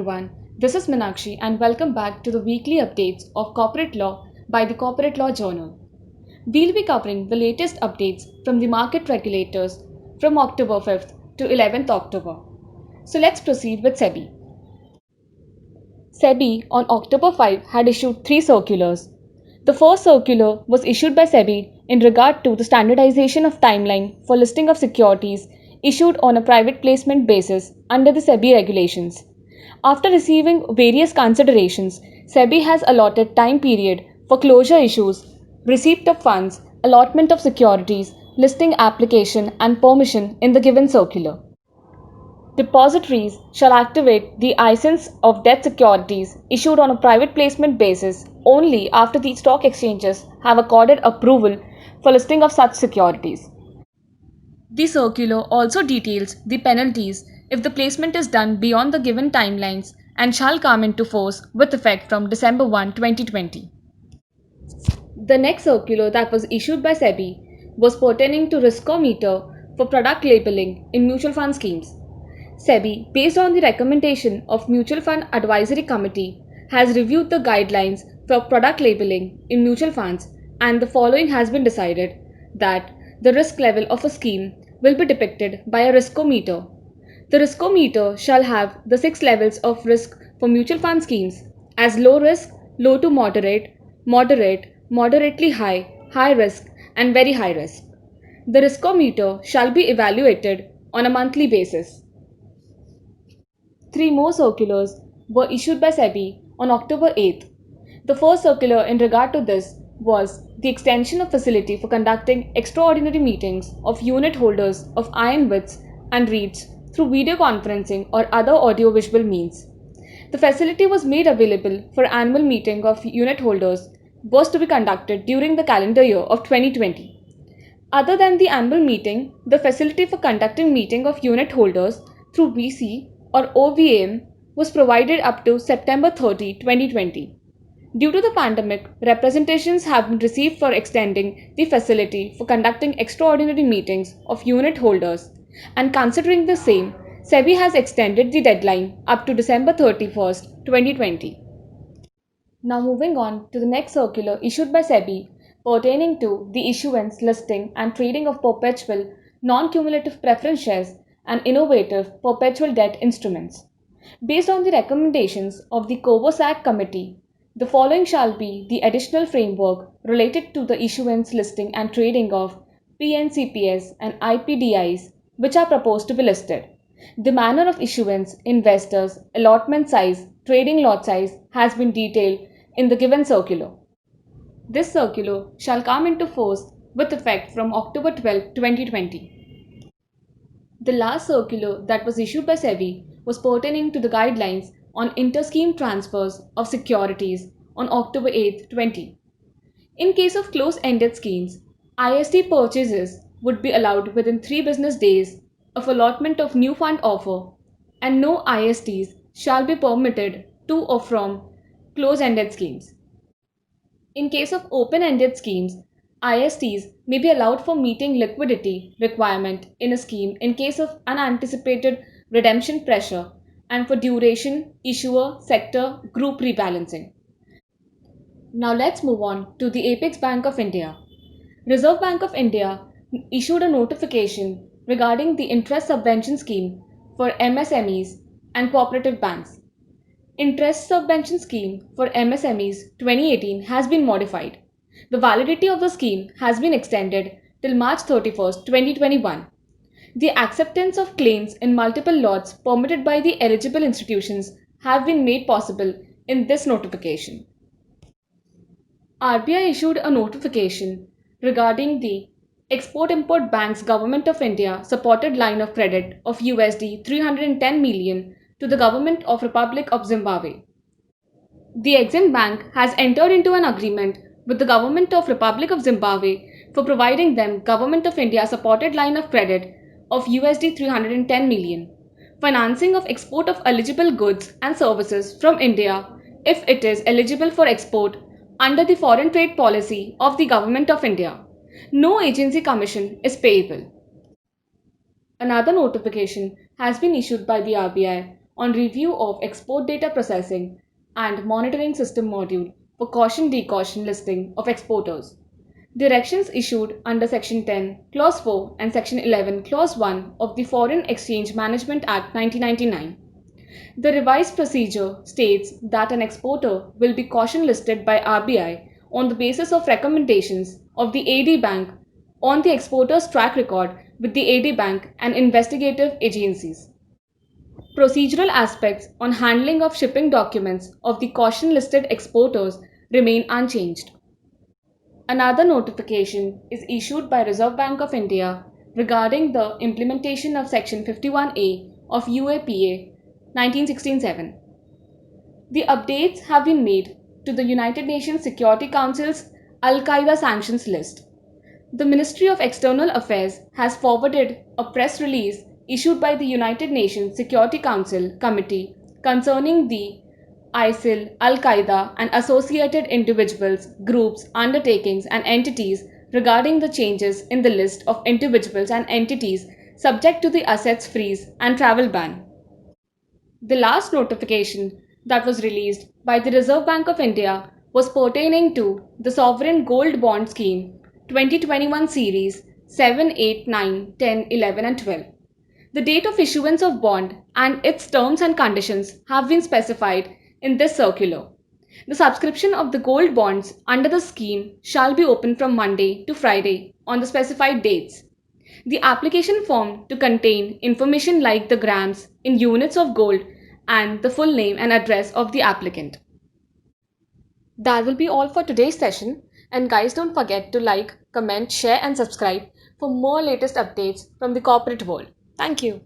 everyone, this is Meenakshi and welcome back to the weekly updates of corporate law by the Corporate Law Journal. We'll be covering the latest updates from the market regulators from October 5th to 11th October. So let's proceed with SEBI. SEBI on October 5 had issued 3 circulars. The first circular was issued by SEBI in regard to the standardization of timeline for listing of securities issued on a private placement basis under the SEBI regulations. After receiving various considerations, SEBI has allotted time period for closure issues, receipt of funds, allotment of securities, listing application and permission in the given circular. Depositories shall activate the ISILs of debt securities issued on a private placement basis only after the stock exchanges have accorded approval for listing of such securities. The circular also details the penalties if the placement is done beyond the given timelines and shall come into force with effect from December 1, 2020. The next circular that was issued by SEBI was pertaining to riskometer for product labeling in mutual fund schemes. SEBI, based on the recommendation of Mutual Fund Advisory Committee, has reviewed the guidelines for product labeling in mutual funds, and the following has been decided: that the risk level of a scheme will be depicted by a riskometer. The riskometer shall have the 6 levels of risk for mutual fund schemes as low risk, low to moderate, moderate, moderately high, high risk, and very high risk. The riskometer shall be evaluated on a monthly basis. 3 more circulars were issued by SEBI on October 8th. The first circular in regard to this was the extension of facility for conducting extraordinary meetings of unit holders of InvlTs and REITs through video conferencing or other audio-visual means. The facility was made available for annual meeting of unit holders was to be conducted during the calendar year of 2020. Other than the annual meeting, the facility for conducting meeting of unit holders through VC or OVM was provided up to September 30, 2020. Due to the pandemic, representations have been received for extending the facility for conducting extraordinary meetings of unit holders, and considering the same, SEBI has extended the deadline up to December 31st, 2020. Now moving on to the next circular issued by SEBI pertaining to the issuance, listing and trading of perpetual, non-cumulative preference shares and innovative perpetual debt instruments. Based on the recommendations of the COBOSAC committee, the following shall be the additional framework related to the issuance, listing and trading of PNCPs and IPDIs which are proposed to be listed. The manner of issuance, investors, allotment size, trading lot size has been detailed in the given circular. This circular shall come into force with effect from October 12, 2020. The last circular that was issued by SEBI was pertaining to the guidelines on inter-scheme transfers of securities on October 8, 20. In case of close-ended schemes, IST purchases would be allowed within 3 business days of allotment of new fund offer, and no ISTs shall be permitted to or from close-ended schemes. In case of open-ended schemes, ISTs may be allowed for meeting liquidity requirement in a scheme in case of unanticipated redemption pressure and for duration, issuer, sector, group rebalancing. Now let's move on to the Apex Bank of India. Reserve Bank of India issued a notification regarding the interest subvention scheme for MSMEs and cooperative banks. Interest subvention scheme for MSMEs 2018 has been modified. The validity of the scheme has been extended till March 31st, 2021. The acceptance of claims in multiple lots permitted by the eligible institutions have been made possible in this notification. RBI issued a notification regarding the Export-Import Bank's Government of India supported line of credit of USD 310 million to the Government of Republic of Zimbabwe. The Exim Bank has entered into an agreement with the Government of Republic of Zimbabwe for providing them Government of India supported line of credit of USD 310 million, financing of export of eligible goods and services from India if it is eligible for export under the foreign trade policy of the Government of India. No agency commission is payable. Another notification has been issued by the RBI on review of export data processing and monitoring system module for caution-decaution listing of exporters. Directions issued under Section 10, Clause 4 and Section 11, Clause 1 of the Foreign Exchange Management Act 1999. The revised procedure states that an exporter will be caution listed by RBI on the basis of recommendations of the AD Bank on the exporter's track record with the AD Bank and investigative agencies. Procedural aspects on handling of shipping documents of the caution-listed exporters remain unchanged. Another notification is issued by Reserve Bank of India regarding the implementation of Section 51A of UAPA 1967. The updates have been made to the United Nations Security Council's Al-Qaida sanctions list. The Ministry of External Affairs has forwarded a press release issued by the United Nations Security Council Committee concerning the ISIL, Al-Qaida and associated individuals, groups, undertakings and entities regarding the changes in the list of individuals and entities subject to the assets freeze and travel ban. The last notification that was released by the Reserve Bank of India was pertaining to the Sovereign Gold Bond Scheme 2021 Series 7, 8, 9, 10, 11 and 12. The date of issuance of bond and its terms and conditions have been specified in this circular. The subscription of the gold bonds under the scheme shall be open from Monday to Friday on the specified dates. The application form to contain information like the grams in units of gold and the full name and address of the applicant. That will be all for today's session, and guys, don't forget to like, comment, share and subscribe for more latest updates from the corporate world. Thank you.